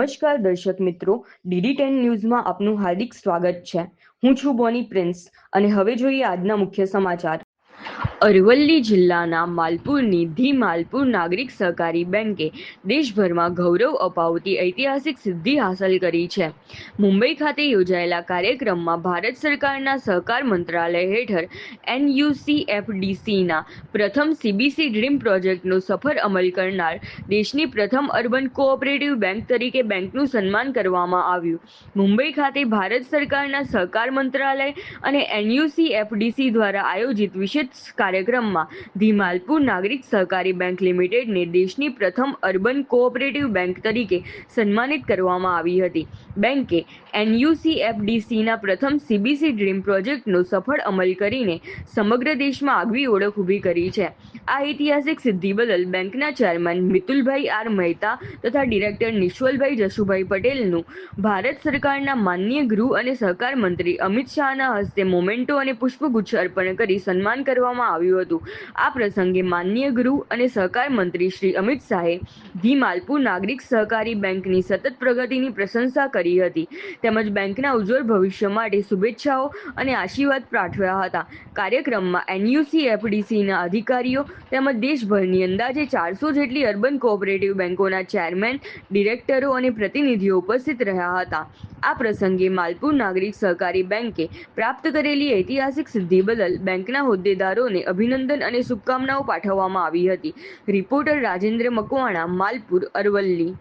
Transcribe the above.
નમસ્કાર દર્શક મિત્રો, DD10 ન્યૂઝમાં આપનું હાર્દિક સ્વાગત છે। હું છું બોની પ્રિન્સ અને હવે જોઈએ આજના મુખ્ય સમાચાર। અરવલ્લી જિલ્લાના માલપુરની ધી માલપુર નાગરિક સહકારી બેંકે દેશભરમાં ગૌરવ અપાવતી ઐતિહાસિક સિદ્ધિ હાંસલ કરી છે। મુંબઈ ખાતે યોજાયેલા કાર્યક્રમમાં ભારત સરકારના સહકાર મંત્રાલય હેઠળ NUCFDCના પ્રથમ CBC ડ્રીમ પ્રોજેક્ટનો સફળ અમલ કરનાર દેશની પ્રથમ અર્બન કોઓપરેટિવ બેંક તરીકે બેંકનું સન્માન કરવામાં આવ્યું। મુંબઈ ખાતે ભારત સરકારના સહકાર મંત્રાલય અને NUCFDC દ્વારા આયોજિત વિશેષ કાર્યક્રમમાં ધી માલપુર નાગરિક સહકારી બેંક લિમિટેડને દેશની પ્રથમ અર્બન કોઓપરેટિવ બેંક તરીકે સન્માનિત કરવામાં આવી હતી। બેંકે NUCFDCના પ્રથમ CBC ડ્રીમ પ્રોજેક્ટનો સફળ અમલ કરીને સમગ્ર દેશમાં આગવી ઓળખ ઊભી કરી છે। આ ઐતિહાસિક સિદ્ધિ બદલ બેંકના ચેરમેન મિતુલભાઈ આર મહેતા તથા ડિરેક્ટર નિશ્વલભાઈ જશુભાઈ પટેલનું ભારત સરકારના માનનીય ગૃહ અને સહકાર મંત્રી અમિત શાહના હસ્તે મોમેન્ટો અને પુષ્પગુચ્છ અર્પણ કરી સન્માન કરવામાં આવ્યું હતું। આ પ્રસંગે માનનીય ગૃહ અને સહકાર મંત્રી શ્રી અમિત શાહે ધી માલપુર નાગરિક સહકારી બેંકની સતત પ્રગતિની પ્રશંસા કરી હતી તેમજ બેંકના ઉજ્જવળ ભવિષ્ય માટે શુભેચ્છાઓ અને આશીર્વાદ પાઠવ્યા હતા। કાર્યક્રમમાં NUCFDCના અધિકારીઓ તેમજ દેશભરની અંદાજે 400 જેટલી અર્બન કોઓપરેટિવ બેંકોના ચેરમેન, ડિરેક્ટરો અને પ્રતિનિધિઓ ઉપસ્થિત રહ્યા હતા। આ પ્રસંગે માલપુર નાગરિક સહકારી બેંકે પ્રાપ્ત કરેલી ઐતિહાસિક સિદ્ધિ બદલ બેંકના હોદ્દેદારોને અભિનંદન અને શુભકામનાઓ પાઠવવામાં આવી હતી। રિપોર્ટર રાજેન્દ્ર મકવાણા, માલપુર, અરવલ્લી।